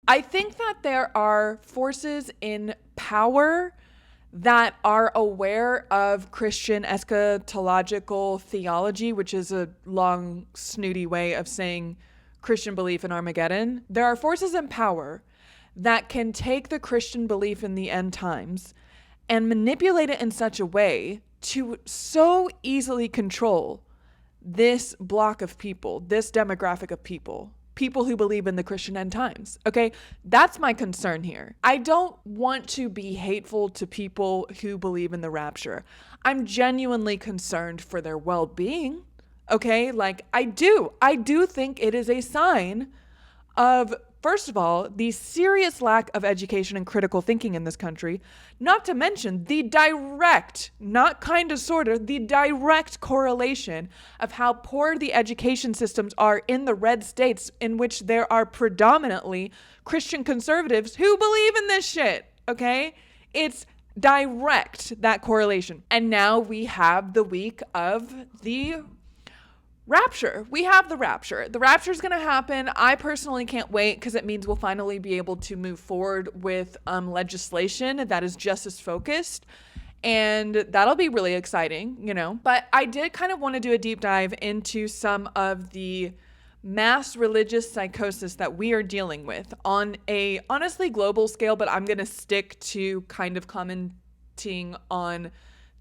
I think that there are forces in power that are aware of Christian eschatological theology, which is a long, snooty way of saying Christian belief in Armageddon. There are forces in power that can take the Christian belief in the end times and manipulate it in such a way to so easily control this block of people, this demographic of people who believe in the Christian end times. Okay, that's my concern here. I don't want to be hateful to people who believe in the rapture. I'm genuinely concerned for their well-being. Okay, like I do think it is a sign of, first of all, the serious lack of education and critical thinking in this country, not to mention the direct, not kind of sort of, the direct correlation of how poor the education systems are in the red states in which there are predominantly Christian conservatives who believe in this shit, okay? It's direct, that correlation. And now we have the week of the Rapture. We have the Rapture. The Rapture is going to happen. I personally can't wait because it means we'll finally be able to move forward with legislation that is justice focused. And that'll be really exciting, you know. But I did kind of want to do a deep dive into some of the mass religious psychosis that we are dealing with on a honestly global scale, but I'm going to stick to kind of commenting on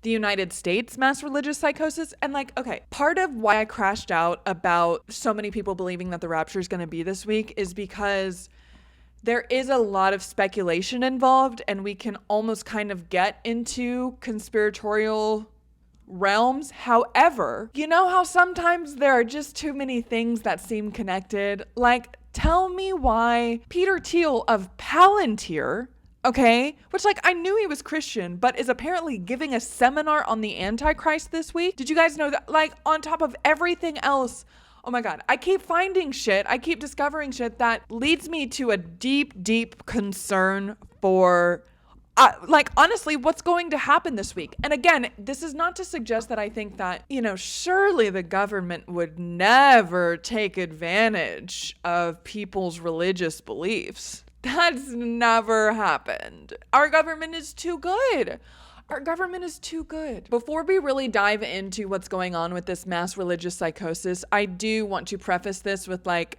the United States mass religious psychosis. And like, okay, part of why I crashed out about so many people believing that the rapture is going to be this week is because there is a lot of speculation involved, and we can almost kind of get into conspiratorial realms. However, you know how sometimes there are just too many things that seem connected? Like, tell me why Peter Thiel of Palantir, okay, which like I knew he was Christian, but is apparently giving a seminar on the Antichrist this week. Did you guys know that? Like, on top of everything else, oh my God, I keep finding shit, I keep discovering shit that leads me to a deep, deep concern for like, honestly, what's going to happen this week? And again, this is not to suggest that I think that, you know, surely the government would never take advantage of people's religious beliefs. That's never happened. Our government is too good. Our government is too good. Before we really dive into what's going on with this mass religious psychosis, I do want to preface this with like,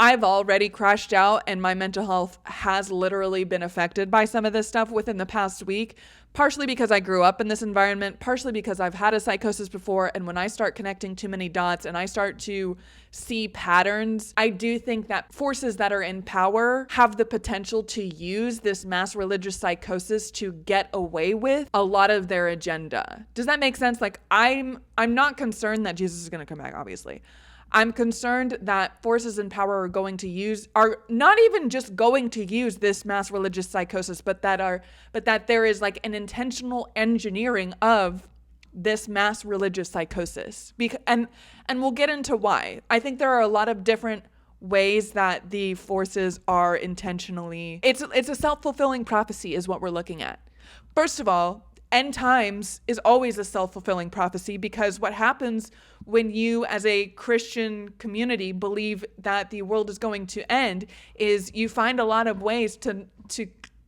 I've already crashed out and my mental health has literally been affected by some of this stuff within the past week, partially because I grew up in this environment, partially because I've had a psychosis before. And when I start connecting too many dots and I start to see patterns, I do think that forces that are in power have the potential to use this mass religious psychosis to get away with a lot of their agenda. Does that make sense? Like, I'm not concerned that Jesus is going to come back, obviously. I'm concerned that forces in power are not even just going to use this mass religious psychosis, but that there is like an intentional engineering of this mass religious psychosis. And we'll get into why. I think there are a lot of different ways that the forces are intentionally, it's a self-fulfilling prophecy is what we're looking at. First of all, end times is always a self-fulfilling prophecy, because what happens when you as a Christian community believe that the world is going to end is you find a lot of ways to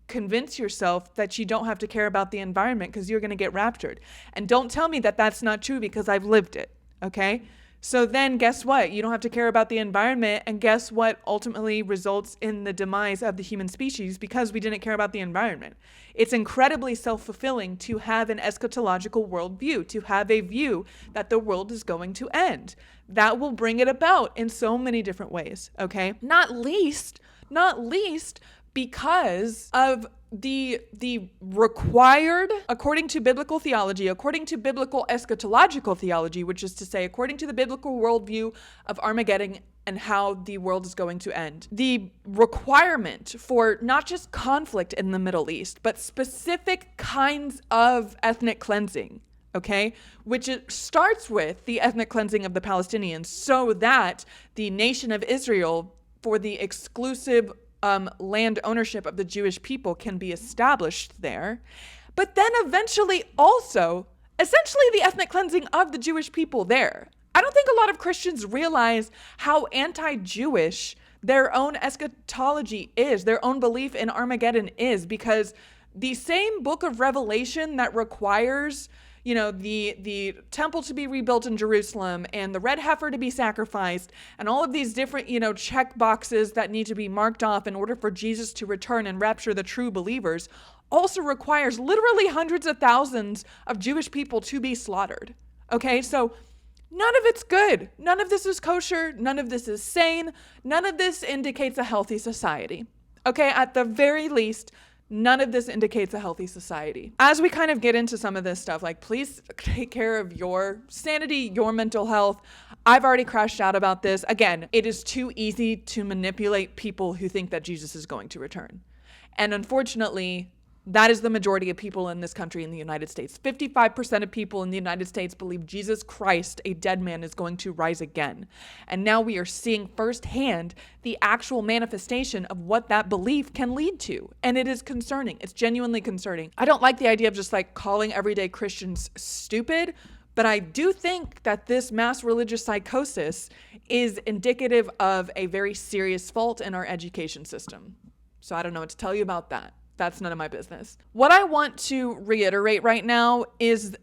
convince yourself that you don't have to care about the environment because you're going to get raptured. And don't tell me that that's not true, because I've lived it, okay? So then guess what? You don't have to care about the environment, and guess what ultimately results in the demise of the human species because we didn't care about the environment. It's incredibly self-fulfilling to have an eschatological worldview, to have a view that the world is going to end. That will bring it about in so many different ways, okay? Not least because of the required, according to biblical theology, according to biblical eschatological theology, which is to say, according to the biblical worldview of Armageddon and how the world is going to end, the requirement for not just conflict in the Middle East, but specific kinds of ethnic cleansing, okay, which it starts with the ethnic cleansing of the Palestinians so that the nation of Israel, for the exclusive land ownership of the Jewish people, can be established there. But then eventually also, essentially the ethnic cleansing of the Jewish people there. I don't think a lot of Christians realize how anti-Jewish their own eschatology is, their own belief in Armageddon is, because the same book of Revelation that requires, the temple to be rebuilt in Jerusalem and the red heifer to be sacrificed and all of these different, check boxes that need to be marked off in order for Jesus to return and rapture the true believers, also requires literally hundreds of thousands of Jewish people to be slaughtered. Okay, so none of it's good. None of this is kosher. None of this is sane. None of this indicates a healthy society. Okay, at the very least, none of this indicates a healthy society. As we kind of get into some of this stuff, like, please take care of your sanity, your mental health. I've already crashed out about this. Again, it is too easy to manipulate people who think that Jesus is going to return. And unfortunately, that is the majority of people in this country, in the United States. 55% of people in the United States believe Jesus Christ, a dead man, is going to rise again. And now we are seeing firsthand the actual manifestation of what that belief can lead to. And it is concerning. It's genuinely concerning. I don't like the idea of just like calling everyday Christians stupid, but I do think that this mass religious psychosis is indicative of a very serious fault in our education system. So I don't know what to tell you about that. That's none of my business. What I want to reiterate right now is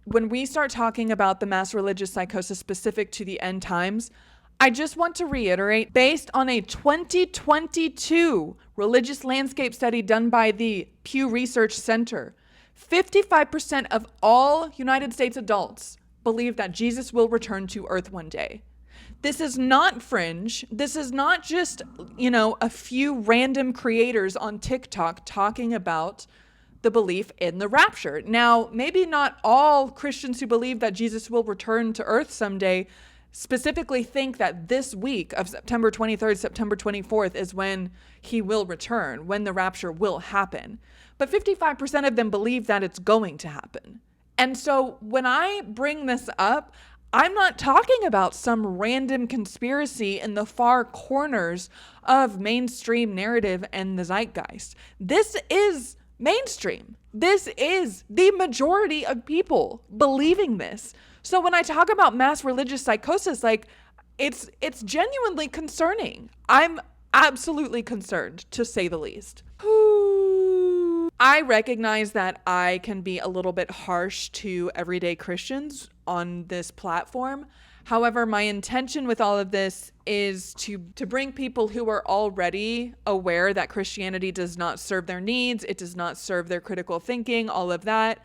when we start talking about the mass religious psychosis specific to the end times, I just want to reiterate, based on a 2022 religious landscape study done by the Pew Research Center, 55% of all United States adults believe that Jesus will return to earth one day. This is not fringe. This is not just, a few random creators on TikTok talking about the belief in the rapture. Now, maybe not all Christians who believe that Jesus will return to earth someday specifically think that this week of September 23rd, September 24th is when he will return, when the rapture will happen. But 55% of them believe that it's going to happen. And so when I bring this up, I'm not talking about some random conspiracy in the far corners of mainstream narrative and the zeitgeist. This is mainstream. This is the majority of people believing this. So when I talk about mass religious psychosis, like, it's genuinely concerning. I'm absolutely concerned, to say the least. I recognize that I can be a little bit harsh to everyday Christians on this platform. However, my intention with all of this is to bring people who are already aware that Christianity does not serve their needs, it does not serve their critical thinking, all of that.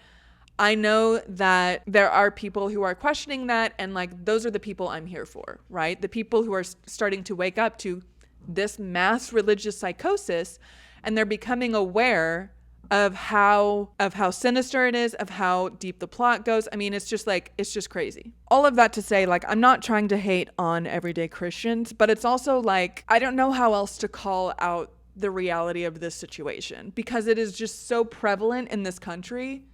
I know that there are people who are questioning that, and like, those are the people I'm here for, right? The people who are starting to wake up to this mass religious psychosis, and they're becoming aware of how sinister it is, of how deep the plot goes. I mean, it's just crazy. All of that to say, like, I'm not trying to hate on everyday Christians, but it's also like, I don't know how else to call out the reality of this situation, because it is just so prevalent in this country.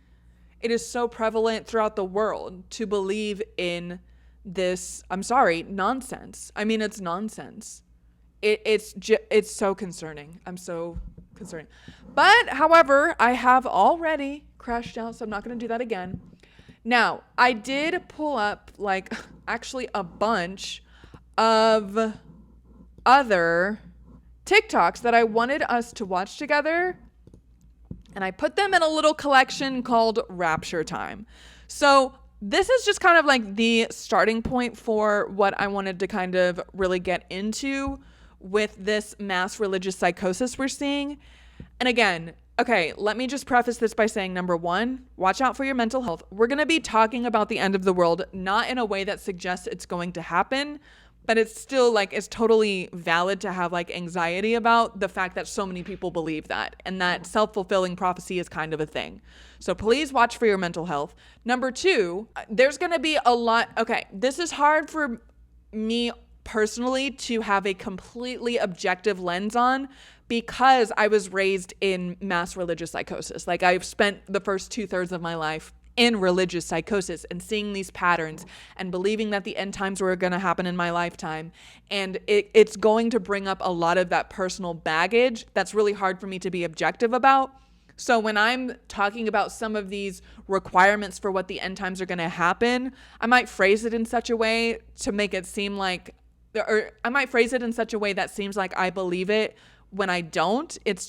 It is so prevalent throughout the world to believe in this, nonsense. I mean, it's nonsense. It's so concerning. I'm so concerning. But however, I have already crashed out, so I'm not going to do that again. Now, I did pull up actually a bunch of other TikToks that I wanted us to watch together, and I put them in a little collection called Rapture Time. So this is just kind of like the starting point for what I wanted to kind of really get into with this mass religious psychosis we're seeing. And again, okay, let me just preface this by saying, number one, watch out for your mental health. We're going to be talking about the end of the world, not in a way that suggests it's going to happen, but it's still it's totally valid to have anxiety about the fact that so many people believe that, and that self-fulfilling prophecy is kind of a thing. So please watch for your mental health. Number two, there's going to be a lot. Okay, this is hard for me personally to have a completely objective lens on, because I was raised in mass religious psychosis. I've spent the first 2/3 of my life in religious psychosis and seeing these patterns and believing that the end times were going to happen in my lifetime. And it's going to bring up a lot of that personal baggage that's really hard for me to be objective about. So when I'm talking about some of these requirements for what the end times are going to happen, I might phrase it in such a way to make it seem like or I might phrase it in such a way that seems like I believe it when I don't. It's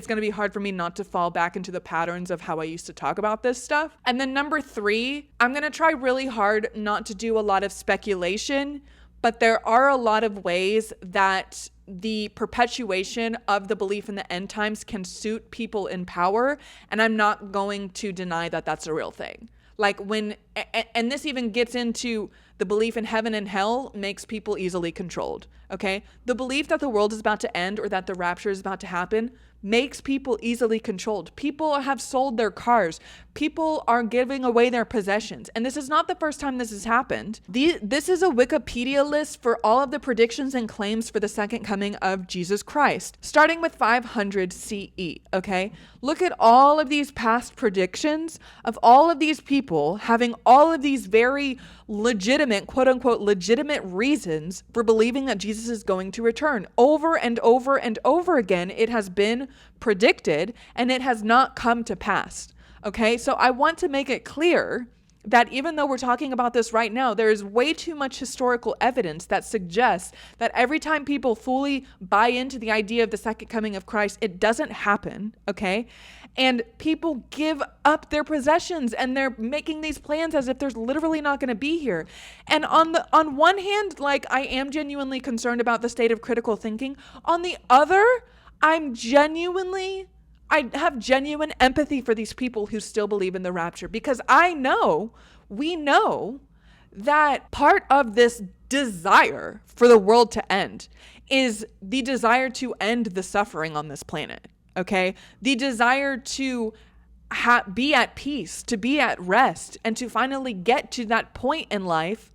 going to be hard for me not to fall back into the patterns of how I used to talk about this stuff. And then number 3, I'm going to try really hard not to do a lot of speculation, but there are a lot of ways that the perpetuation of the belief in the end times can suit people in power. And I'm not going to deny that that's a real thing. Like and this even gets into the belief in heaven and hell makes people easily controlled, okay? The belief that the world is about to end or that the rapture is about to happen makes people easily controlled. People have sold their cars. People are giving away their possessions. And this is not the first time this has happened. This is a Wikipedia list for all of the predictions and claims for the second coming of Jesus Christ, starting with 500 CE, okay? Look at all of these past predictions of all of these people having all of these very legitimate, quote unquote, legitimate reasons for believing that Jesus is going to return. Over and over and over again, it has been predicted and it has not come to pass. Okay, so I want to make it clear that even though we're talking about this right now, there is way too much historical evidence that suggests that every time people fully buy into the idea of the second coming of Christ, it doesn't happen, okay? And people give up their possessions and they're making these plans as if there's literally not going to be here. And on one hand, like, I am genuinely concerned about the state of critical thinking. On the other, I have genuine empathy for these people who still believe in the rapture, because we know that part of this desire for the world to end is the desire to end the suffering on this planet, okay? The desire to be at peace, to be at rest, and to finally get to that point in life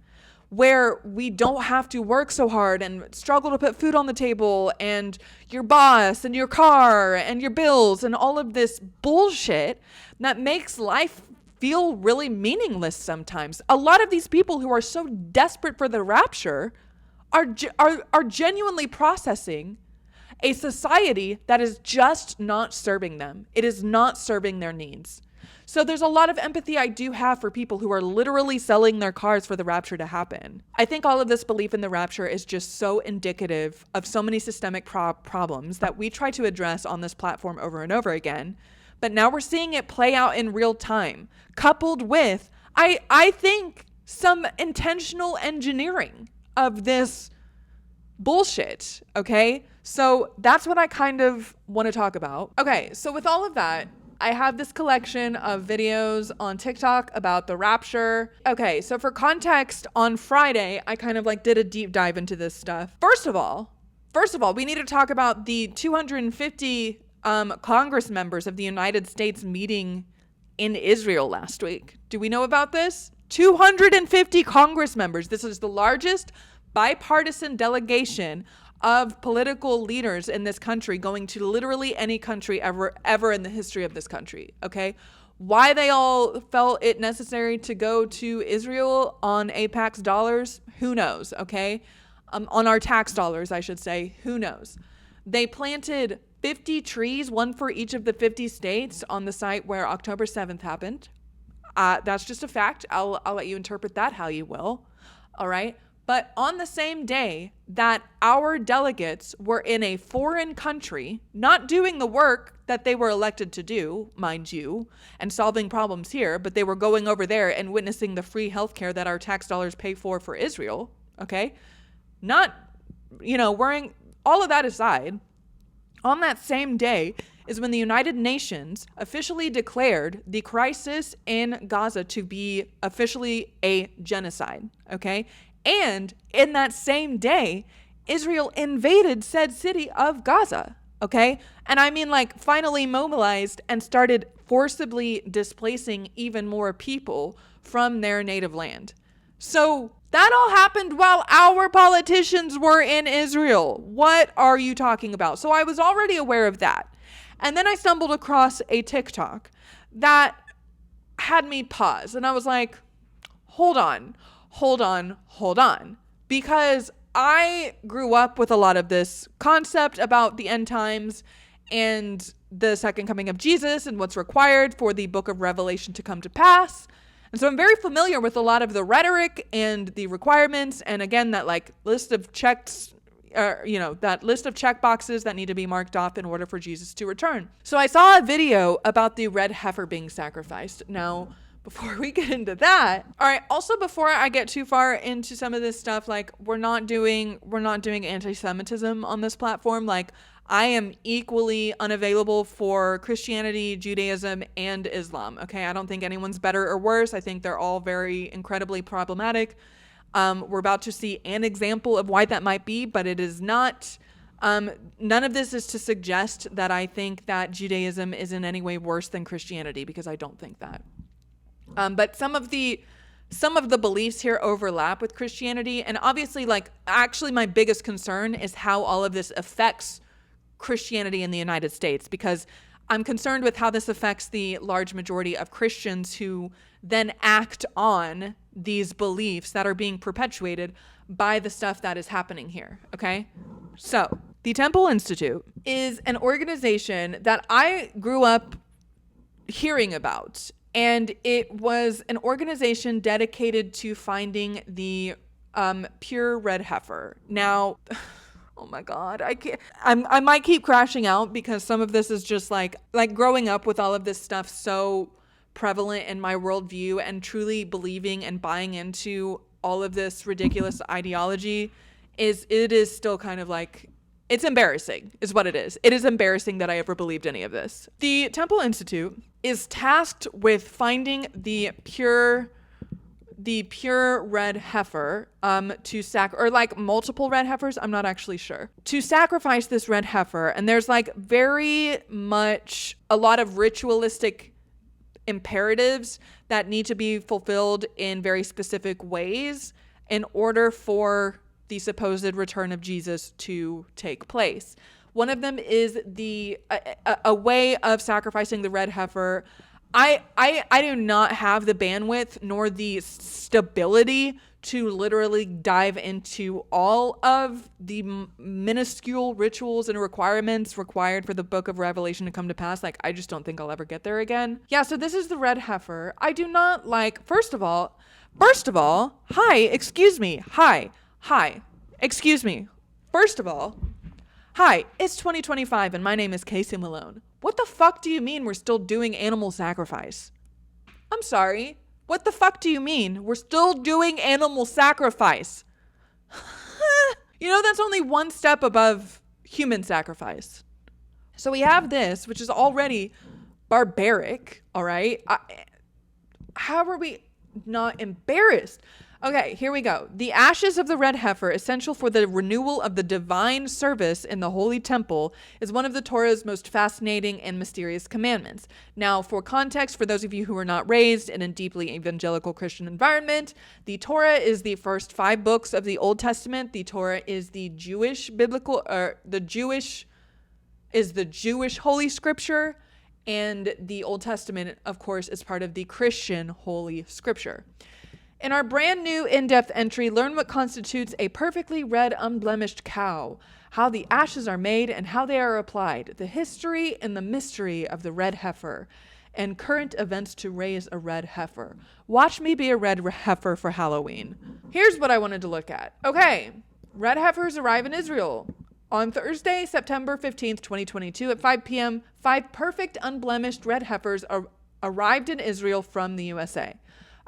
where we don't have to work so hard and struggle to put food on the table and your boss and your car and your bills and all of this bullshit that makes life feel really meaningless sometimes. A lot of these people who are so desperate for the rapture are genuinely processing a society that is just not serving them. It is not serving their needs. So there's a lot of empathy I do have for people who are literally selling their cars for the rapture to happen. I think all of this belief in the rapture is just so indicative of so many systemic problems that we try to address on this platform over and over again. But now we're seeing it play out in real time, coupled with, I think, some intentional engineering of this bullshit, okay? So that's what I kind of want to talk about. Okay, so with all of that, I have this collection of videos on TikTok about the rapture. Okay, so for context, on Friday, I kind of like did a deep dive into this stuff. First of all, we need to talk about the 250 Congress members of the United States meeting in Israel last week. Do we know about this? 250 Congress members. This is the largest bipartisan delegation of political leaders in this country going to literally any country ever in the history of this country, okay? Why they all felt it necessary to go to Israel on AIPAC's dollars, who knows, okay? On our tax dollars, I should say, who knows? They planted 50 trees, one for each of the 50 states on the site where October 7th happened. That's just a fact. I'll let you interpret that how you will, all right? But on the same day that our delegates were in a foreign country, not doing the work that they were elected to do, mind you, and solving problems here, but they were going over there and witnessing the free healthcare that our tax dollars pay for Israel, okay? Not, worrying, all of that aside, on that same day is when the United Nations officially declared the crisis in Gaza to be officially a genocide, okay? And in that same day, Israel invaded said city of Gaza, okay? And I mean, like, finally mobilized and started forcibly displacing even more people from their native land. So that all happened while our politicians were in Israel. What are you talking about? So I was already aware of that. And then I stumbled across a TikTok that had me pause. And I was like, hold on. Because I grew up with a lot of this concept about the end times and the second coming of Jesus and what's required for the book of Revelation to come to pass. And so I'm very familiar with a lot of the rhetoric and the requirements. And again, that like list of checks, that list of check boxes that need to be marked off in order for Jesus to return. So I saw a video about the red heifer being sacrificed. Now, before we get into that, all right, also before I get too far into some of this stuff, like we're not doing anti-Semitism on this platform. Like I am equally unavailable for Christianity, Judaism, and Islam. Okay, I don't think anyone's better or worse. I think they're all very incredibly problematic. We're about to see an example of why that might be, but it is not. None of this is to suggest that I think that Judaism is in any way worse than Christianity, because I don't think that. But some of the beliefs here overlap with Christianity, and obviously, like, actually my biggest concern is how all of this affects Christianity in the United States, because I'm concerned with how this affects the large majority of Christians who then act on these beliefs that are being perpetuated by the stuff that is happening here, okay? So, the Temple Institute is an organization that I grew up hearing about, and it was an organization dedicated to finding the pure red heifer. Now, oh my God, I might keep crashing out because some of this is just like growing up with all of this stuff so prevalent in my worldview and truly believing and buying into all of this ridiculous ideology is still kind of like, it's embarrassing is what it is. It is embarrassing that I ever believed any of this. The Temple Institute is tasked with finding the pure red heifer or like multiple red heifers, I'm not actually sure, to sacrifice this red heifer. And there's like very much a lot of ritualistic imperatives that need to be fulfilled in very specific ways in order for the supposed return of Jesus to take place. One of them is a way of sacrificing the red heifer. I do not have the bandwidth nor the stability to literally dive into all of the minuscule rituals and requirements required for the book of Revelation to come to pass. Like, I just don't think I'll ever get there again. Yeah, so this is the red heifer. I do not like, first of all, hi, excuse me. First of all, hi, it's 2025 and my name is Kayse Melone. What the fuck do you mean we're still doing animal sacrifice? I'm sorry. What the fuck do you mean we're still doing animal sacrifice? That's only one step above human sacrifice. So we have this, which is already barbaric, all right? How are we not embarrassed? Okay, here we go. The ashes of the red heifer, essential for the renewal of the divine service in the holy temple, is one of the Torah's most fascinating and mysterious commandments. Now, for context, for those of you who are not raised in a deeply evangelical Christian environment, the Torah is the first 5 books of the Old Testament. The Torah is the Jewish Holy Scripture, and the Old Testament, of course, is part of the Christian Holy Scripture. In our brand new in-depth entry, learn what constitutes a perfectly red, unblemished cow, how the ashes are made and how they are applied, the history and the mystery of the red heifer, and current events to raise a red heifer. Watch me be a red heifer for Halloween. Here's what I wanted to look at. Okay, red heifers arrive in Israel on Thursday, September 15th, 2022 at 5 p.m. 5 perfect, unblemished red heifers arrived in Israel from the USA.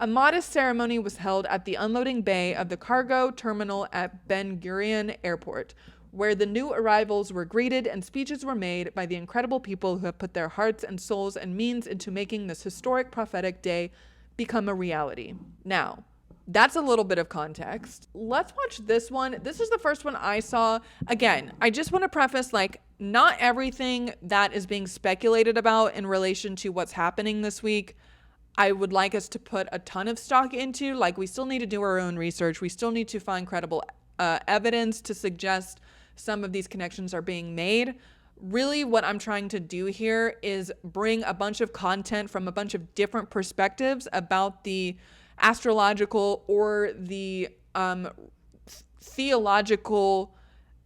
A modest ceremony was held at the unloading bay of the cargo terminal at Ben Gurion Airport, where the new arrivals were greeted and speeches were made by the incredible people who have put their hearts and souls and means into making this historic prophetic day become a reality. Now, that's a little bit of context. Let's watch this one. This is the first one I saw. Again, I just want to preface, not everything that is being speculated about in relation to what's happening this week I would like us to put a ton of stock into. We still need to do our own research. We still need to find credible evidence to suggest some of these connections are being made. Really, what I'm trying to do here is bring a bunch of content from a bunch of different perspectives about the astrological or the theological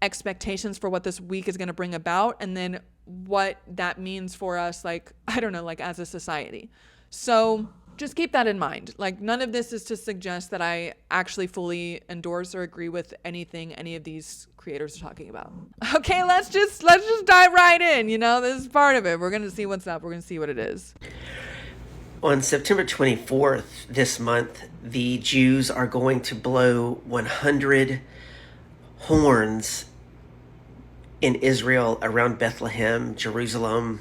expectations for what this week is going to bring about, and then what that means for us, as a society. So just keep that in mind. Like, none of this is to suggest that I actually fully endorse or agree with anything any of these creators are talking about. Okay, let's just dive right in. You know, this is part of it. We're going to see what's up. We're going to see what it is. On September 24th this month, the Jews are going to blow 100 horns in Israel around Bethlehem, Jerusalem.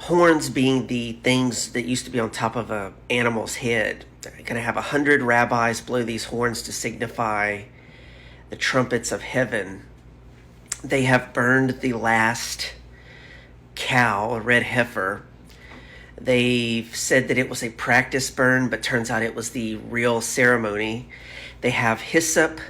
Horns being the things that used to be on top of an animal's head. They're going to have 100 rabbis blow these horns to signify the trumpets of heaven. They have burned the last cow, a red heifer. They've said that it was a practice burn, but turns out it was the real ceremony. They have hyssop,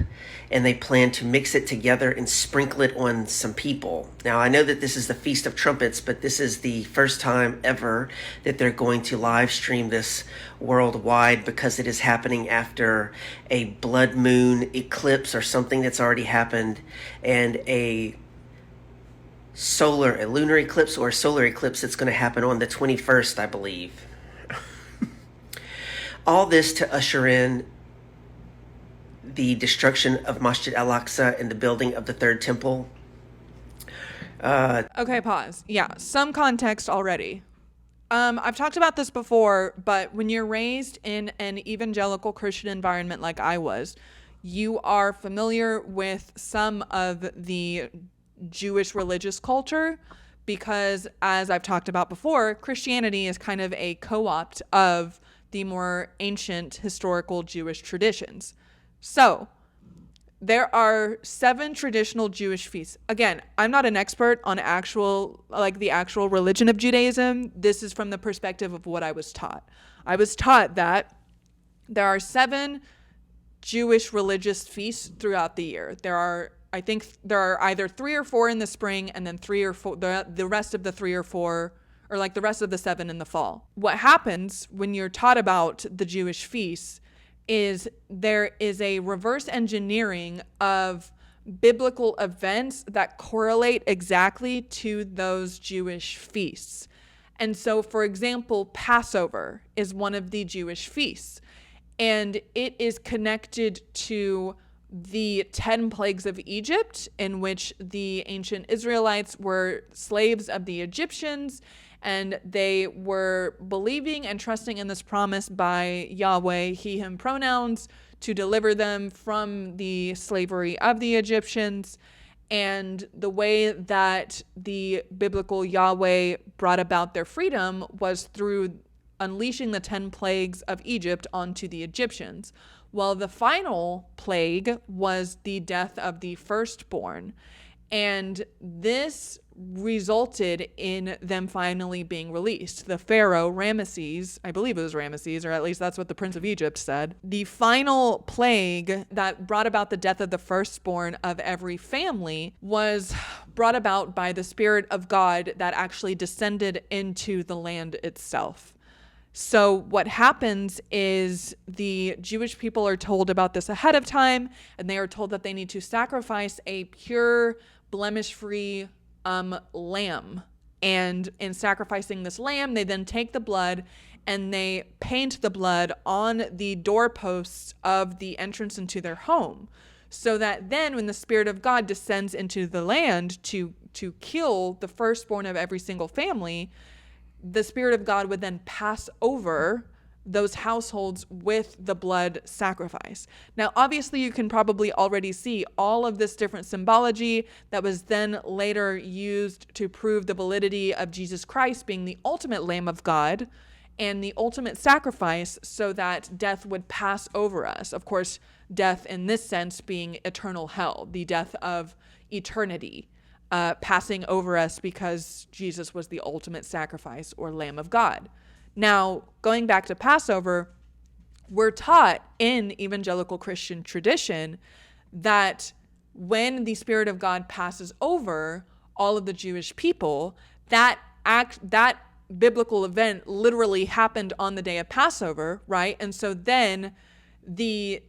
and they plan to mix it together and sprinkle it on some people. Now, I know that this is the Feast of Trumpets, but this is the first time ever that they're going to live stream this worldwide, because it is happening after a blood moon eclipse or something that's already happened, and a lunar eclipse or a solar eclipse that's going to happen on the 21st, I believe. All this to usher in the destruction of Masjid al-Aqsa and the building of the third temple. Okay, pause. Yeah, some context already. I've talked about this before, but when you're raised in an evangelical Christian environment like I was, you are familiar with some of the Jewish religious culture, because, as I've talked about before, Christianity is kind of a co-opt of the more ancient historical Jewish traditions. So, there are 7 traditional Jewish feasts. Again, I'm not an expert on the actual religion of Judaism. This is from the perspective of what I was taught. I was taught that there are 7 Jewish religious feasts throughout the year. I think there are either 3 or 4 in the spring, and then 3 or 4, the rest of the 3 or 4, or like the rest of the 7 in the fall. What happens when you're taught about the Jewish feasts is there is a reverse engineering of biblical events that correlate exactly to those Jewish feasts. And so, for example, Passover is one of the Jewish feasts, and it is connected to the 10 plagues of Egypt, in which the ancient Israelites were slaves of the Egyptians, and they were believing and trusting in this promise by Yahweh, he, him pronouns, to deliver them from the slavery of the Egyptians. And the way that the biblical Yahweh brought about their freedom was through unleashing the 10 plagues of Egypt onto the Egyptians. Well, the final plague was the death of the firstborn. And this resulted in them finally being released. The Pharaoh, Ramesses, I believe it was Ramesses, or at least that's what the Prince of Egypt said. The final plague that brought about the death of the firstborn of every family was brought about by the Spirit of God that actually descended into the land itself. So what happens is the Jewish people are told about this ahead of time, and they are told that they need to sacrifice a pure, blemish-free lamb. And in sacrificing this lamb, they then take the blood and they paint the blood on the doorposts of the entrance into their home, so that then when the Spirit of God descends into the land to kill the firstborn of every single family, the Spirit of God would then pass over those households with the blood sacrifice. Now, obviously, you can probably already see all of this different symbology that was then later used to prove the validity of Jesus Christ being the ultimate Lamb of God and the ultimate sacrifice, so that death would pass over us. Of course, death in this sense being eternal hell, the death of eternity. Passing over us because Jesus was the ultimate sacrifice or Lamb of God. Now, going back to Passover, we're taught in evangelical Christian tradition that when the Spirit of God passes over all of the Jewish people, that biblical event literally happened on the day of Passover, right? And so then the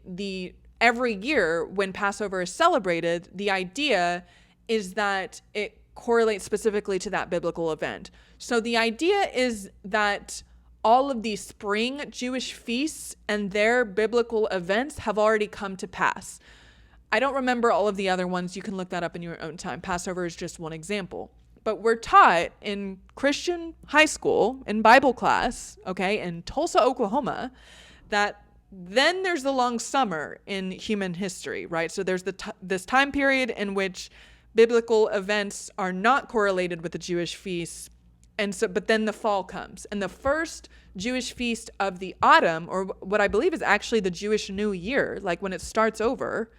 every year when Passover is celebrated, the idea is that it correlates specifically to that biblical event. So the idea is that all of these spring Jewish feasts and their biblical events have already come to pass. I don't remember all of the other ones. You can look that up in your own time. Passover is just one example. But we're taught in Christian high school, in Bible class, okay, in Tulsa, Oklahoma, that then there's the long summer in human history, right? So there's this time period in which biblical events are not correlated with the Jewish feasts. And so, but then the fall comes, and the first Jewish feast of the autumn, or what I believe is actually the Jewish New Year, like when it starts over,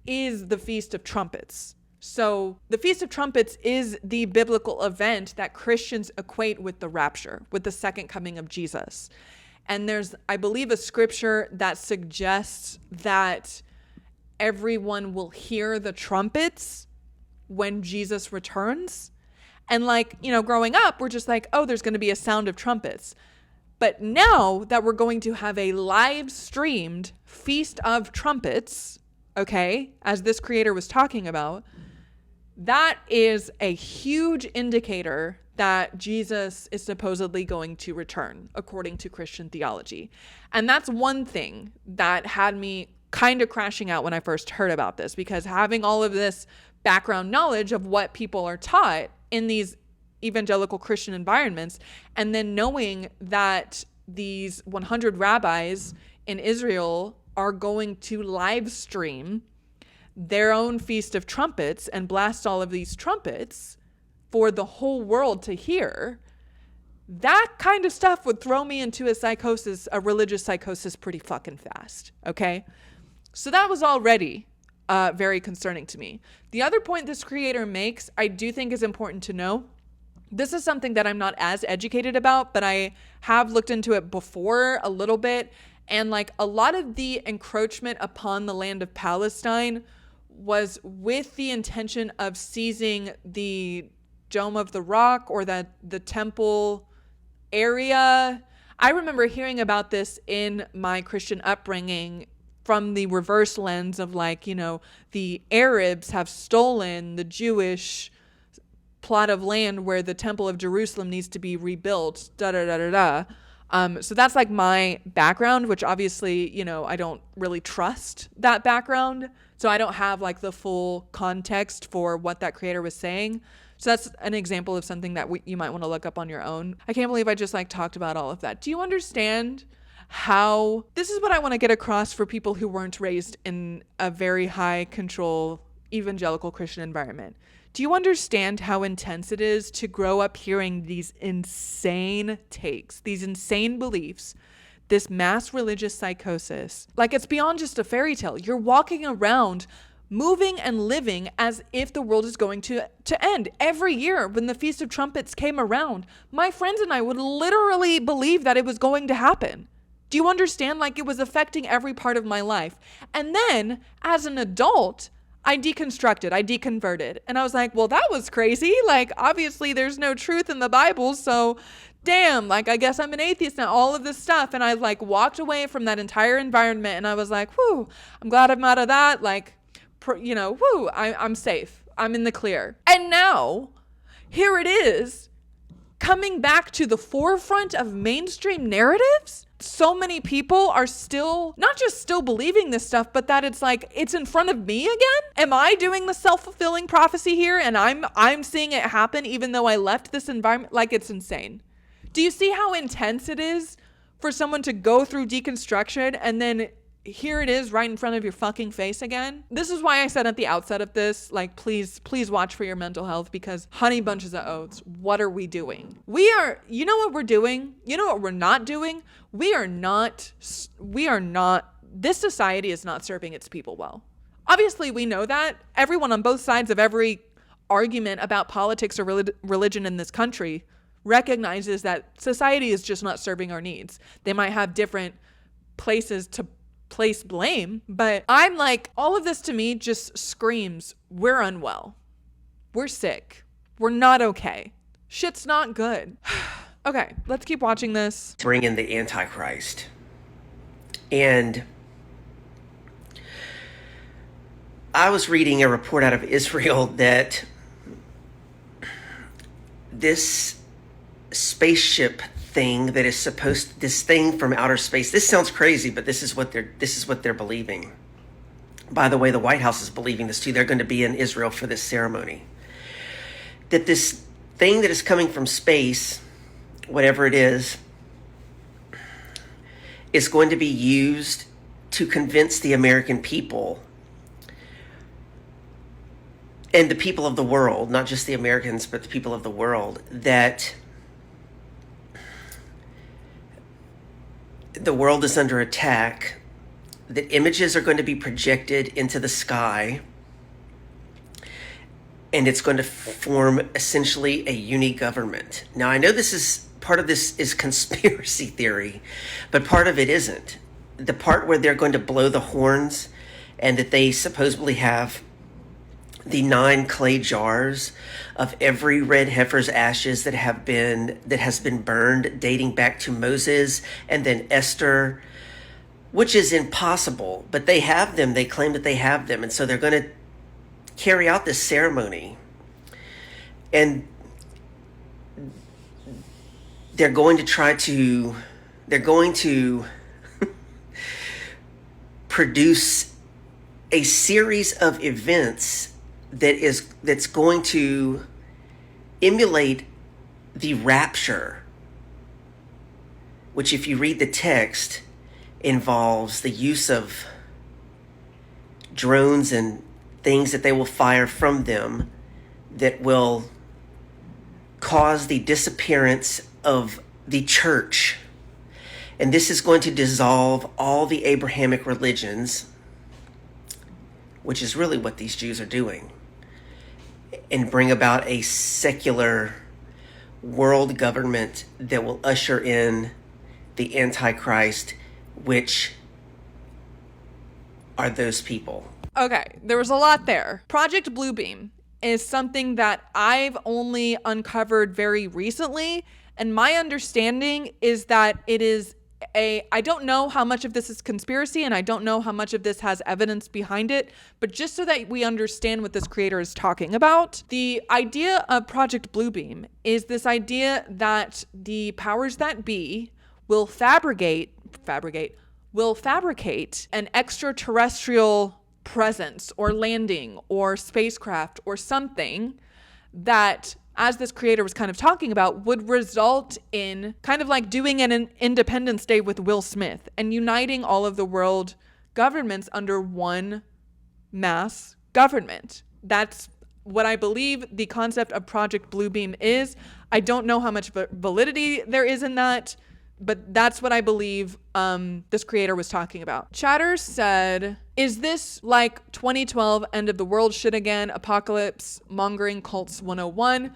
is the Feast of Trumpets. So the Feast of Trumpets is the biblical event that Christians equate with the rapture, with the second coming of Jesus. And there's, I believe, a scripture that suggests that everyone will hear the trumpets when Jesus returns. And like, you know, growing up, we're just like, oh, there's going to be a sound of trumpets. But now that we're going to have a live streamed Feast of Trumpets, okay, as this creator was talking about, that is a huge indicator that Jesus is supposedly going to return, according to Christian theology. And that's one thing that had me kind of crashing out when I first heard about this, because having all of this background knowledge of what people are taught in these evangelical Christian environments, and then knowing that these 100 rabbis in Israel are going to live stream their own Feast of Trumpets and blast all of these trumpets for the whole world to hear, that kind of stuff would throw me into a psychosis, a religious psychosis, pretty fucking fast, okay? So that was already very concerning to me. The other point this creator makes, I do think is important to know. This is something that I'm not as educated about, but I have looked into it before a little bit. And like a lot of the encroachment upon the land of Palestine was with the intention of seizing the Dome of the Rock, or the temple area. I remember hearing about this in my Christian upbringing from the reverse lens of like, you know, the Arabs have stolen the Jewish plot of land where the Temple of Jerusalem needs to be rebuilt, so that's like my background, which obviously, you know, I don't really trust that background. So I don't have like the full context for what that creator was saying. So that's an example of something that you might want to look up on your own. I can't believe I just like talked about all of that. Do you understand how, this is what I want to get across for people who weren't raised in a very high control evangelical Christian environment. Do you understand how intense it is to grow up hearing these insane takes, these insane beliefs, this mass religious psychosis? Like, it's beyond just a fairy tale. You're walking around moving and living as if the world is going to end. Every year when the Feast of Trumpets came around, my friends and I would literally believe that it was going to happen. Do you understand? Like, it was affecting every part of my life. And then as an adult, I deconstructed, I deconverted. And I was like, well, that was crazy. Like, obviously there's no truth in the Bible. So damn, like, I guess I'm an atheist now, all of this stuff. And I like walked away from that entire environment and I was like, whew, I'm glad I'm out of that. Like, you know, whew, I'm safe. I'm in the clear. And now here it is coming back to the forefront of mainstream narratives. So many people are still, not just still believing this stuff, but that it's like, it's in front of me again. Am I doing the self-fulfilling prophecy here? And I'm seeing it happen even though I left this environment. Like, it's insane. Do you see how intense it is for someone to go through deconstruction and then here it is right in front of your fucking face again? This is why I said at the outset of this, like, please watch for your mental health, because honey bunches of oats, what are we doing? You know what we're doing? You know what we're not doing? We are not, this society is not serving its people well. Obviously, we know that. Everyone on both sides of every argument about politics or religion in this country recognizes that society is just not serving our needs. They might have different places to place blame, but I'm like, all of this to me just screams, we're unwell. We're sick. We're not okay. Shit's not good. Okay, let's keep watching this. Bring in the Antichrist. And I was reading a report out of Israel that this spaceship thing that is this thing from outer space. This sounds crazy, but this is what they're believing. By the way, the White House is believing this too. They're going to be in Israel for this ceremony. That this thing that is coming from space, whatever it is going to be used to convince the American people and the people of the world, not just the Americans, but the people of the world, that the world is under attack, that images are going to be projected into the sky, and it's going to form essentially a uni-government. Now, I know part of this is conspiracy theory, but part of it isn't. The part where they're going to blow the horns and that they supposedly have the 9 clay jars of every red heifer's ashes that has been burned, dating back to Moses and then Esther, which is impossible, but they have them. They claim that they have them, and so they're going to carry out this ceremony, and they're going to produce a series of events that's going to emulate the rapture, which, if you read the text, involves the use of drones and things that they will fire from them that will cause the disappearance of the church. And this is going to dissolve all the Abrahamic religions, which is really what these Jews are doing, and bring about a secular world government that will usher in the Antichrist, which are those people. Okay, there was a lot there. Project Bluebeam is something that I've only uncovered very recently, and my understanding is that it is I don't know how much of this is conspiracy, and I don't know how much of this has evidence behind it, but just so that we understand what this creator is talking about, the idea of Project Bluebeam is this idea that the powers that be will fabricate an extraterrestrial presence or landing or spacecraft or something that, as this creator was kind of talking about, would result in kind of like doing an Independence Day with Will Smith and uniting all of the world governments under one mass government. That's what I believe the concept of Project Bluebeam is. I don't know how much validity there is in that, but that's what I believe this creator was talking about. Chatter said, is this like 2012 end of the world shit again? Apocalypse mongering cults 101?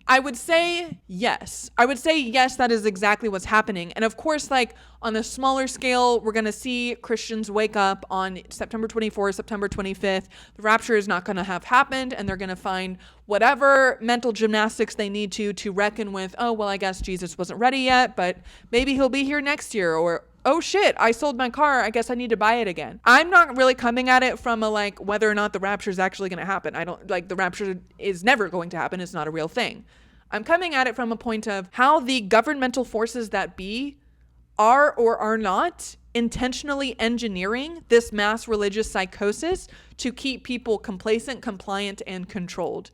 I would say yes. That is exactly what's happening. And of course, like on a smaller scale, we're going to see Christians wake up on September 24th, September 25th. The rapture is not going to have happened, and they're going to find whatever mental gymnastics they need to reckon with, oh, well, I guess Jesus wasn't ready yet, but maybe he'll be here next year, or oh shit, I sold my car, I guess I need to buy it again. I'm not really coming at it from a like whether or not the rapture is actually going to happen. I don't like the rapture is never going to happen. It's not a real thing. I'm coming at it from a point of how the governmental forces that be are or are not intentionally engineering this mass religious psychosis to keep people complacent, compliant, and controlled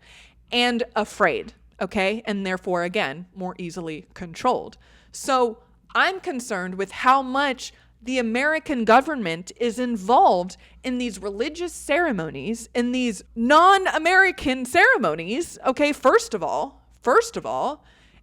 and afraid, okay? And therefore, again, more easily controlled. So I'm concerned with how much the American government is involved in these religious ceremonies, in these non-American ceremonies, okay, first of all,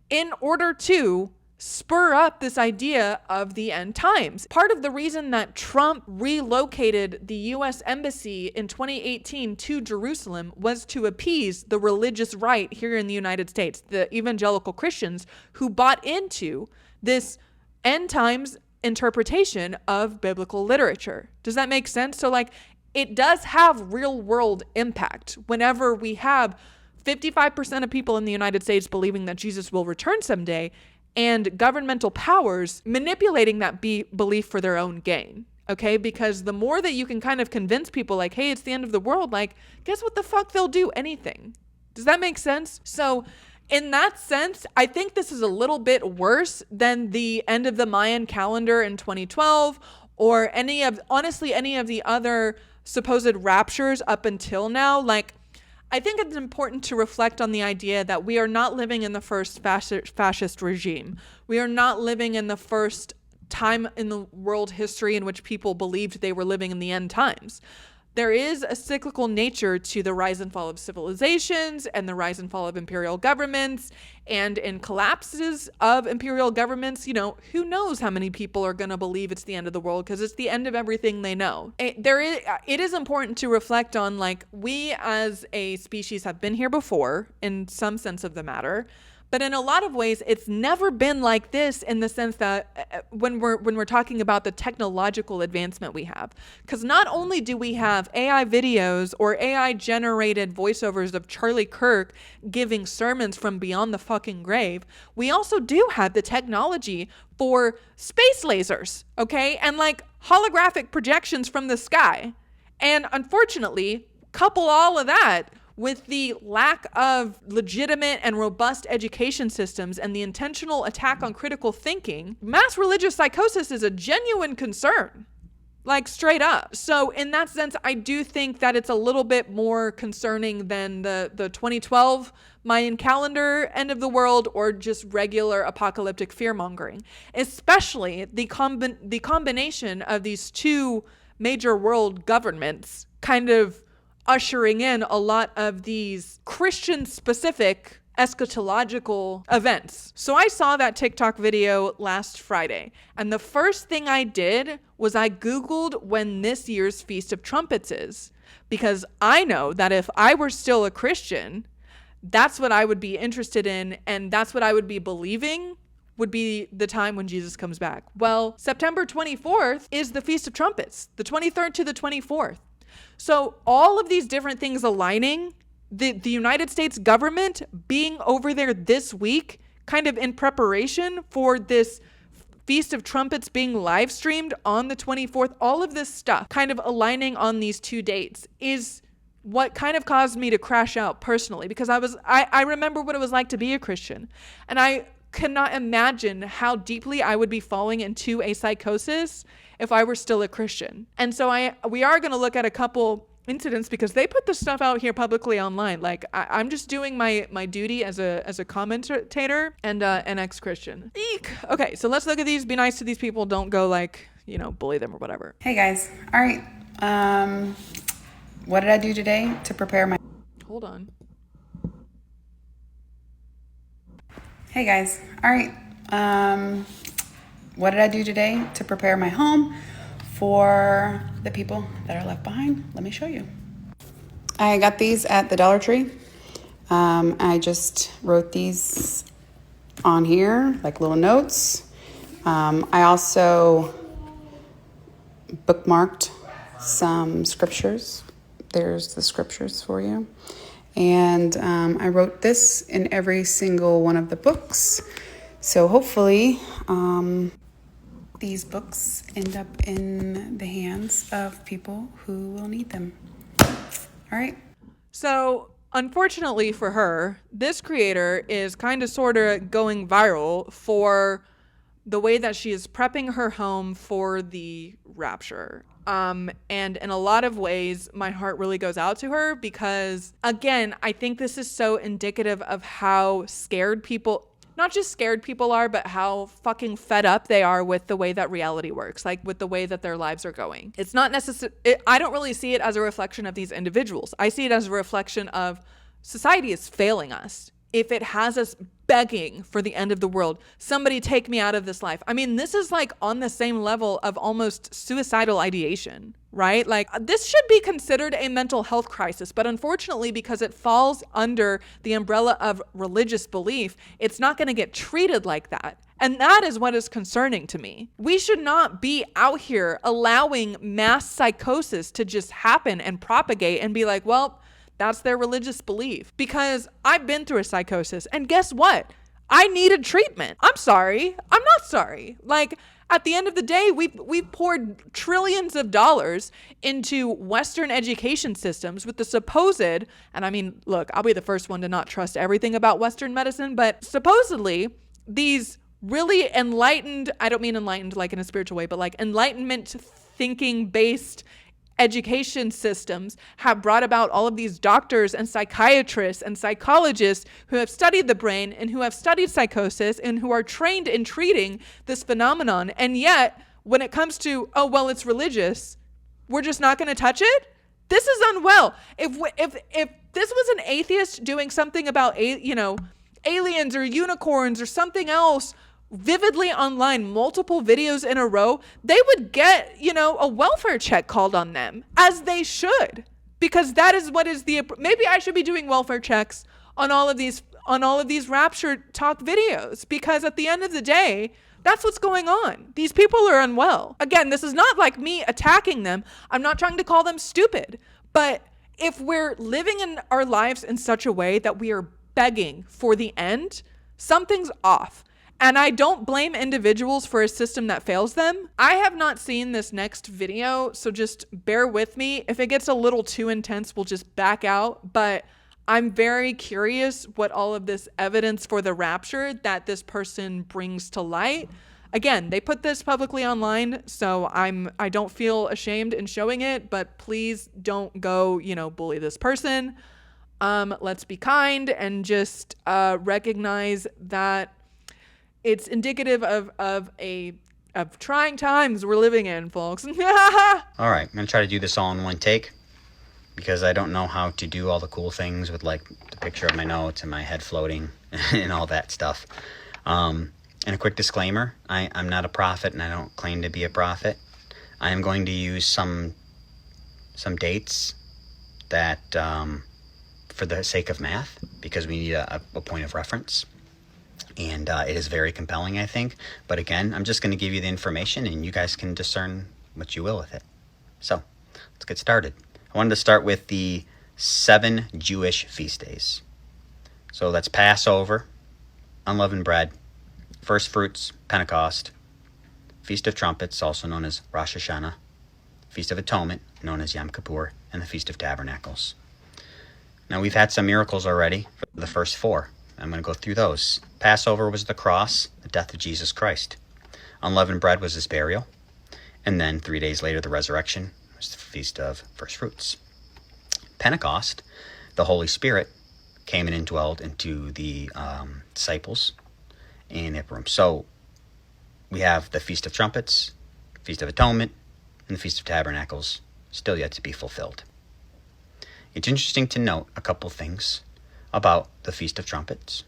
in order to spur up this idea of the end times. Part of the reason that Trump relocated the U.S. Embassy in 2018 to Jerusalem was to appease the religious right here in the United States, the evangelical Christians who bought into this end times interpretation of biblical literature. Does that make sense? So like it does have real world impact whenever we have 55% of people in the United States believing that Jesus will return someday and governmental powers manipulating that belief for their own gain. Okay, because the more that you can kind of convince people like, hey, it's the end of the world, like, guess what the fuck they'll do? Anything. Does that make sense? So in that sense, I think this is a little bit worse than the end of the Mayan calendar in 2012 or any of the other supposed raptures up until now. Like, I think it's important to reflect on the idea that we are not living in the first fascist regime. We are not living in the first time in the world history in which people believed they were living in the end times. There is a cyclical nature to the rise and fall of civilizations and the rise and fall of imperial governments. And in collapses of imperial governments, who knows how many people are going to believe it's the end of the world because it's the end of everything they know. It is important to reflect on, like, we as a species have been here before in some sense of the matter. But in a lot of ways, it's never been like this in the sense that when we're talking about the technological advancement we have. Because not only do we have AI videos or AI generated voiceovers of Charlie Kirk giving sermons from beyond the fucking grave, we also do have the technology for space lasers, okay? And like holographic projections from the sky. And unfortunately, couple all of that with the lack of legitimate and robust education systems and the intentional attack on critical thinking, mass religious psychosis is a genuine concern. Like, straight up. So in that sense, I do think that it's a little bit more concerning than the 2012 Mayan calendar end of the world or just regular apocalyptic fear-mongering. Especially the combination of these two major world governments kind of ushering in a lot of these Christian-specific eschatological events. So I saw that TikTok video last Friday, and the first thing I did was I Googled when this year's Feast of Trumpets is, because I know that if I were still a Christian, that's what I would be interested in, and that's what I would be believing would be the time when Jesus comes back. Well, September 24th is the Feast of Trumpets, the 23rd to the 24th. So all of these different things aligning, the United States government being over there this week, kind of in preparation for this Feast of Trumpets being live streamed on the 24th, all of this stuff kind of aligning on these two dates is what kind of caused me to crash out personally, because I remember what it was like to be a Christian, and I cannot imagine how deeply I would be falling into a psychosis if I were still a Christian. And so we are going to look at a couple incidents because they put this stuff out here publicly online. Like, I'm just doing my duty as a commentator and an ex-Christian. Eek. Okay, so let's look at these. Be nice to these people. Don't go bully them or whatever. Hey guys. All right. What did I do today to prepare my... Hold on. Hey guys. All right. What did I do today to prepare my home for the people that are left behind? Let me show you. I got these at the Dollar Tree. I just wrote these on here, like little notes. I also bookmarked some scriptures. There's the scriptures for you. And I wrote this in every single one of the books. So hopefully these books end up in the hands of people who will need them. All right. So unfortunately for her, this creator is kind of sort of going viral for the way that she is prepping her home for the rapture. And in a lot of ways, my heart really goes out to her because, again, I think this is so indicative of how scared people, not just scared people are, but how fucking fed up they are with the way that reality works, like with the way that their lives are going. It's not necessary. I don't really see it as a reflection of these individuals. I see it as a reflection of society is failing us. If it has us begging for the end of the world, somebody take me out of this life. I mean, this is like on the same level of almost suicidal ideation, right? Like, this should be considered a mental health crisis, but unfortunately, because it falls under the umbrella of religious belief, it's not going to get treated like that. And that is what is concerning to me. We should not be out here allowing mass psychosis to just happen and propagate and be like, well, that's their religious belief. Because I've been through a psychosis, and guess what? I needed treatment. I'm sorry. I'm not sorry. Like, At the end of the day, we've poured trillions of dollars into Western education systems with the supposed, and I mean, look, I'll be the first one to not trust everything about Western medicine, but supposedly these really enlightened, I don't mean enlightened like in a spiritual way, but like enlightenment thinking based education systems have brought about all of these doctors and psychiatrists and psychologists who have studied the brain and who have studied psychosis and who are trained in treating this phenomenon. And yet, when it comes to, oh, well, it's religious, we're just not going to touch it? This is unwell. If this was an atheist doing something about, aliens or unicorns or something else vividly online, multiple videos in a row, they would get, a welfare check called on them, as they should, because that is what is maybe I should be doing welfare checks on all of these Rapture talk videos, because at the end of the day, that's what's going on. These people are unwell. Again, this is not like me attacking them. I'm not trying to call them stupid, but if we're living in our lives in such a way that we are begging for the end, something's off. And I don't blame individuals for a system that fails them. I have not seen this next video, so just bear with me. If it gets a little too intense, we'll just back out. But I'm very curious what all of this evidence for the rapture that this person brings to light. Again, they put this publicly online, so I don't feel ashamed in showing it, but please don't go, bully this person. Let's be kind and just recognize that it's indicative of trying times we're living in, folks. All right, I'm going to try to do this all in one take because I don't know how to do all the cool things with like the picture of my notes and my head floating and all that stuff. And a quick disclaimer, I'm not a prophet and I don't claim to be a prophet. I am going to use some dates that for the sake of math, because we need a point of reference. And it is very compelling, I think. But again, I'm just going to give you the information and you guys can discern what you will with it. So, let's get started. I wanted to start with the 7 Jewish feast days. So that's Passover, unleavened bread, first fruits, Pentecost, Feast of Trumpets, also known as Rosh Hashanah, Feast of Atonement, known as Yom Kippur, and the Feast of Tabernacles. Now, we've had some miracles already for the first 4. I'm going to go through those. Passover was the cross, the death of Jesus Christ. Unleavened bread was his burial. And then 3 days later, the resurrection was the Feast of First Fruits. Pentecost, the Holy Spirit came and indwelled into the disciples in upper room. So we have the Feast of Trumpets, Feast of Atonement, and the Feast of Tabernacles still yet to be fulfilled. It's interesting to note a couple things about the Feast of Trumpets.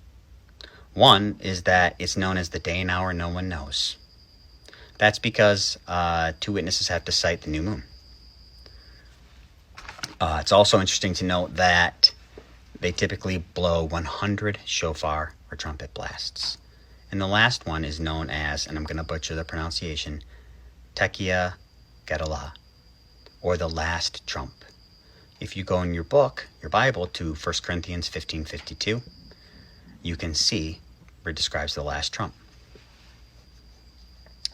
One is that it's known as the day and hour no one knows. That's because 2 witnesses have to cite the new moon. It's also interesting to note that they typically blow 100 shofar or trumpet blasts. And the last one is known as, and I'm going to butcher the pronunciation, Tekiah Gedalah, or the last trump. If you go in your book, your Bible, to 1 Corinthians 15:52, you can see where it describes the last trump.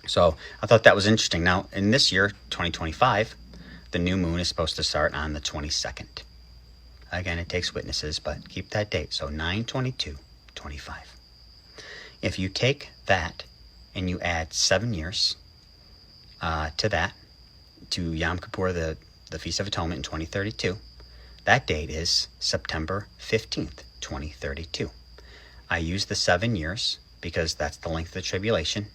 So I thought that was interesting. Now, in this year, 2025, the new moon is supposed to start on the 22nd. Again, it takes witnesses, but keep that date. So 9/22/25. If you take that and you add 7 years to that, to Yom Kippur, the Feast of Atonement in 2032, that date is September 15th, 2032. I use the 7 years because that's the length of the tribulation,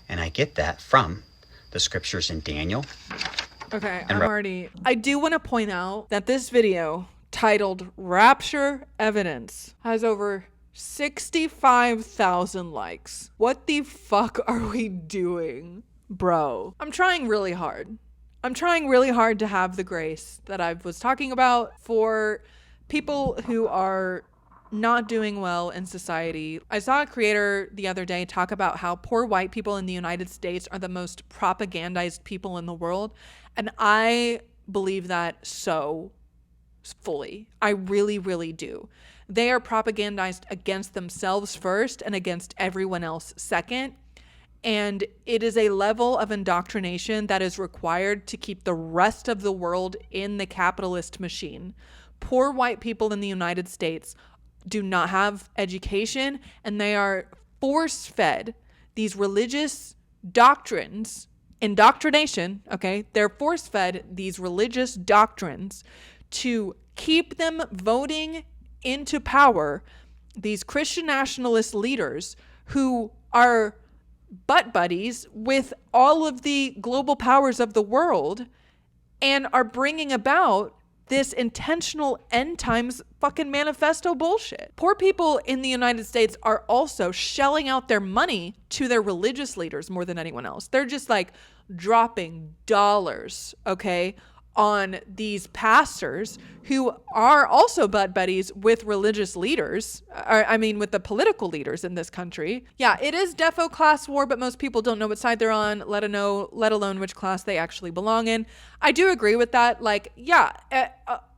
and I get that from the scriptures in Daniel. Okay, I do want to point out that this video, titled Rapture Evidence, has over 65,000 likes. What the fuck are we doing, bro? I'm trying really hard. I'm trying really hard to have the grace that I was talking about for people who are not doing well in society. I saw a creator the other day talk about how poor white people in the United States are the most propagandized people in the world. And I believe that so fully. I really, really do. They are propagandized against themselves first and against everyone else second. And it is a level of indoctrination that is required to keep the rest of the world in the capitalist machine. Poor white people in the United States do not have education, and they are force-fed these religious doctrines, indoctrination, okay? They're force-fed these religious doctrines to keep them voting into power these Christian nationalist leaders who are butt buddies with all of the global powers of the world and are bringing about this intentional end times fucking manifesto bullshit. Poor people in the United States are also shelling out their money to their religious leaders more than anyone else. They're just like dropping dollars, okay, on these pastors who are also butt buddies with religious leaders, with the political leaders in this country. Yeah, it is defo class war, but most people don't know what side they're on, let alone which class they actually belong in. I do agree with that.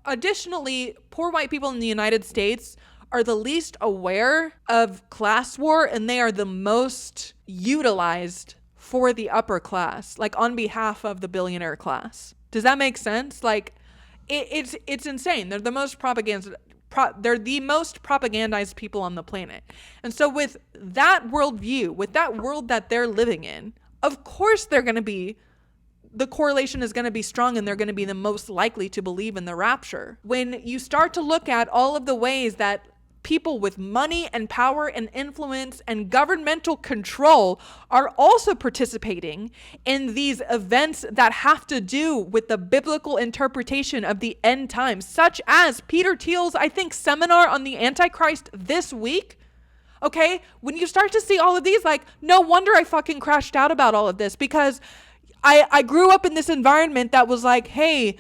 Additionally, poor white people in the United States are the least aware of class war, and they are the most utilized for the upper class, like on behalf of the billionaire class. Does that make sense? Like, it's insane. They're the most they're the most propagandized people on the planet. And so with that worldview, with that world that they're living in, of course the correlation is going to be strong, and they're going to be the most likely to believe in the rapture. When you start to look at all of the ways that people with money and power and influence and governmental control are also participating in these events that have to do with the biblical interpretation of the end times, such as Peter Thiel's, I think, seminar on the Antichrist this week. Okay, when you start to see all of these, like, no wonder I fucking crashed out about all of this, because I grew up in this environment that was like, hey,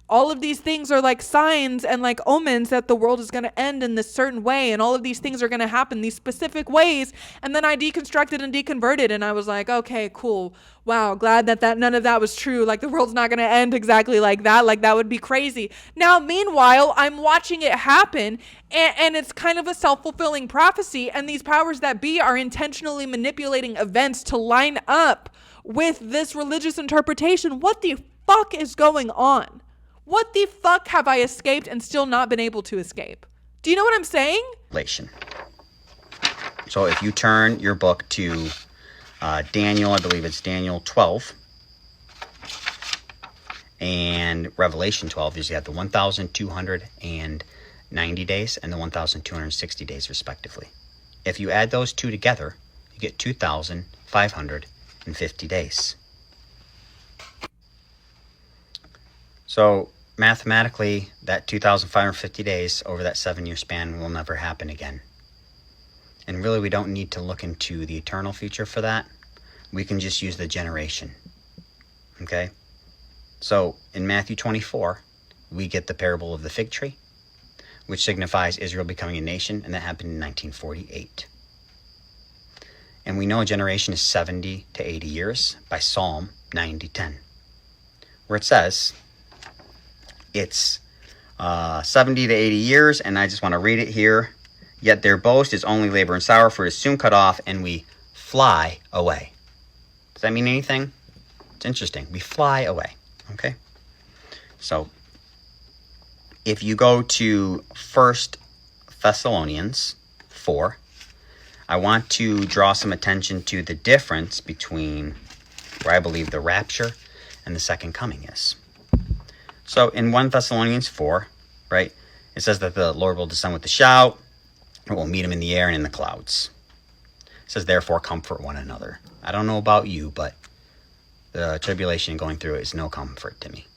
all of these things are like signs and like omens that the world is going to end in this certain way, and all of these things are going to happen these specific ways. And then I deconstructed and deconverted, and I was like, okay, cool. Wow, glad that none of that was true. Like, the world's not going to end exactly like that. Like, that would be crazy. Now, meanwhile, I'm watching it happen, and it's kind of a self-fulfilling prophecy, and these powers that be are intentionally manipulating events to line up with this religious interpretation. What the fuck is going on? What the fuck have I escaped and still not been able to escape? Do you know what I'm saying? So if you turn your book to Daniel, I believe it's Daniel 12, and Revelation 12, you have the 1,290 days and the 1,260 days respectively. If you add those two together, you get 2,550 days. So mathematically, that 2,550 days over that 7-year span will never happen again. And really, we don't need to look into the eternal future for that. We can just use the generation. Okay? So in Matthew 24, we get the parable of the fig tree, which signifies Israel becoming a nation, and that happened in 1948. And we know a generation is 70 to 80 years by Psalm 90:10, where it says it's 70 to 80 years, and I just want to read it here. Yet their boast is only labor and sorrow, for it is soon cut off, and we fly away. Does that mean anything? It's interesting. We fly away. Okay? So, if you go to 1 Thessalonians 4, I want to draw some attention to the difference between where I believe the rapture and the second coming is. So in 1 Thessalonians 4, right, it says that the Lord will descend with a shout, and will meet him in the air and in the clouds. It says, therefore, comfort one another. I don't know about you, but the tribulation going through it is no comfort to me.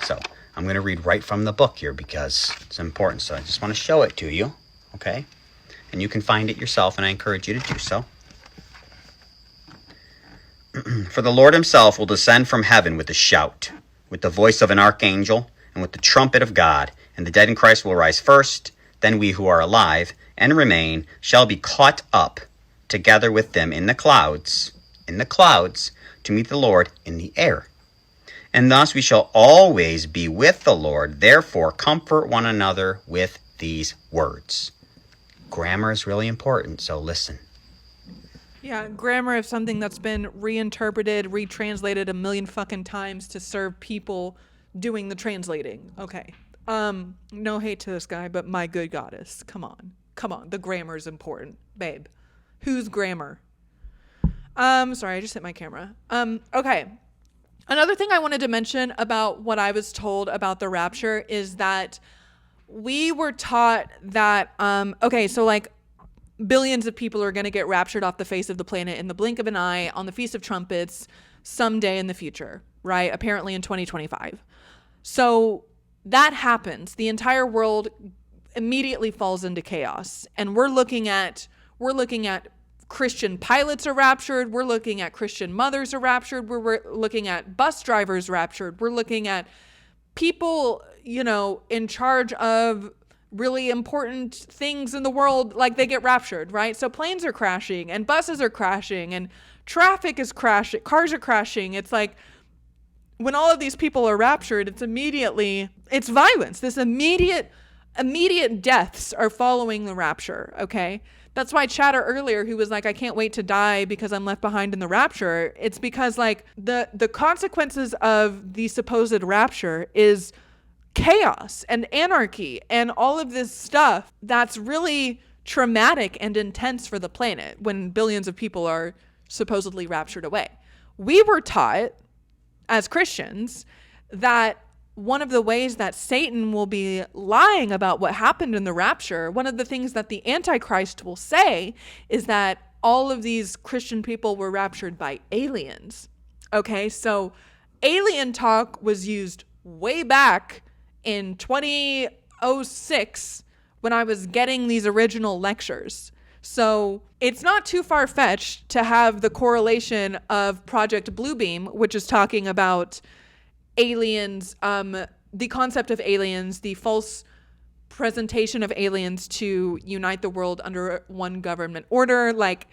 So I'm going to read right from the book here because it's important. So I just want to show it to you, okay? And you can find it yourself, and I encourage you to do so. For the Lord himself will descend from heaven with a shout, with the voice of an archangel, and with the trumpet of God, and the dead in Christ will rise first. Then we who are alive and remain shall be caught up together with them in the clouds, to meet the Lord in the air. And thus we shall always be with the Lord. Therefore, comfort one another with these words. Grammar is really important, so listen. Yeah, grammar is something that's been reinterpreted, retranslated a million fucking times to serve people doing the translating. Okay. No hate to this guy, but my good goddess. Come on. Come on. The grammar is important, babe. Whose grammar? Sorry, I just hit my camera. Okay. Another thing I wanted to mention about what I was told about the rapture is that we were taught that, okay, so like billions of people are going to get raptured off the face of the planet in the blink of an eye on the Feast of Trumpets someday in the future, right? Apparently in 2025. So that happens. The entire world immediately falls into chaos. And we're looking at Christian pilots are raptured. We're looking at Christian mothers are raptured. We're looking at bus drivers raptured. We're looking at people, in charge of really important things in the world, like they get raptured, right? So planes are crashing and buses are crashing and traffic is crashing, cars are crashing. It's like when all of these people are raptured, it's violence. This immediate deaths are following the rapture, okay? That's why Chatter earlier, who was like, I can't wait to die because I'm left behind in the rapture. It's because like the consequences of the supposed rapture is chaos and anarchy and all of this stuff that's really traumatic and intense for the planet when billions of people are supposedly raptured away. We were taught as Christians that one of the ways that Satan will be lying about what happened in the rapture, one of the things that the Antichrist will say is that all of these Christian people were raptured by aliens. Okay, so alien talk was used way back in 2006 when I was getting these original lectures. So it's not too far-fetched to have the correlation of Project Bluebeam, which is talking about aliens, the concept of aliens, the false presentation of aliens to unite the world under one government order. Like,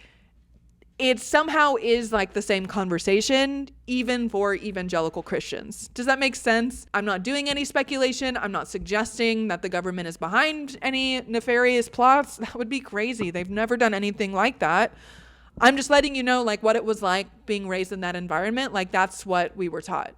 it somehow is like the same conversation, even for evangelical Christians. Does that make sense? I'm not doing any speculation. I'm not suggesting that the government is behind any nefarious plots. That would be crazy. They've never done anything like that. I'm just letting you know like what it was like being raised in that environment. Like, that's what we were taught.